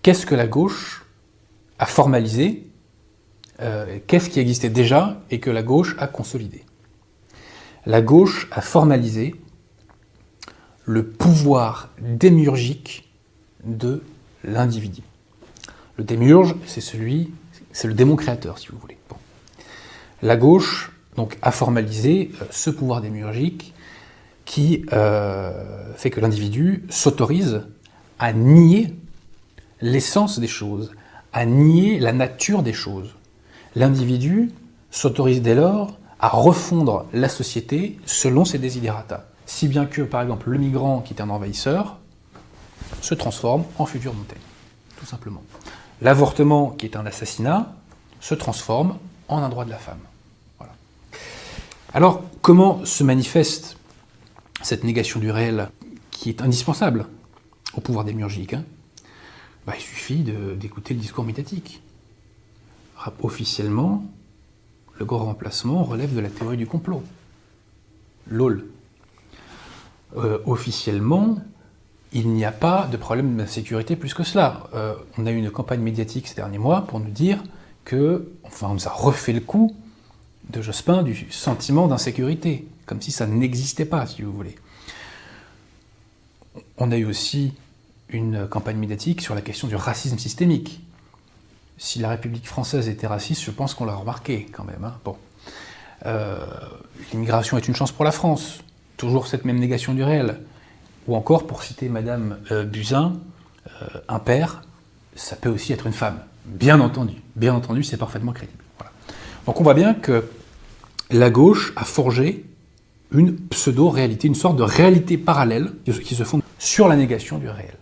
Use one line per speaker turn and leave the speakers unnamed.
qu'est-ce que la gauche a formalisé, qu'est-ce qui existait déjà et que la gauche a consolidé? La gauche a formalisé le pouvoir démiurgique de l'individu. Le démiurge, c'est le démon créateur, si vous voulez. Bon. La gauche donc, a formalisé ce pouvoir démiurgique qui fait que l'individu s'autorise à nier l'essence des choses, à nier la nature des choses. L'individu s'autorise dès lors à refondre la société selon ses desiderata. Si bien que, par exemple, le migrant qui est un envahisseur se transforme en futur Montaigne, tout simplement. L'avortement, qui est un assassinat, se transforme en un droit de la femme. Voilà. Alors, comment se manifeste cette négation du réel qui est indispensable au pouvoir démiurgique? Il suffit d'écouter le discours médiatique. Officiellement, le grand remplacement relève de la théorie du complot. LOL. Officiellement, il n'y a pas de problème d'insécurité plus que cela. On a eu une campagne médiatique ces derniers mois pour nous dire on nous a refait le coup de Jospin du sentiment d'insécurité, comme si ça n'existait pas, si vous voulez. On a eu aussi une campagne médiatique sur la question du racisme systémique. Si la République française était raciste, je pense qu'on l'a remarqué quand même. Bon. L'immigration est une chance pour la France. Toujours cette même négation du réel. Ou encore, pour citer Madame Buzyn, un père, ça peut aussi être une femme. Bien entendu, c'est parfaitement crédible. Voilà. Donc on voit bien que la gauche a forgé une pseudo-réalité, une sorte de réalité parallèle qui se fonde sur la négation du réel.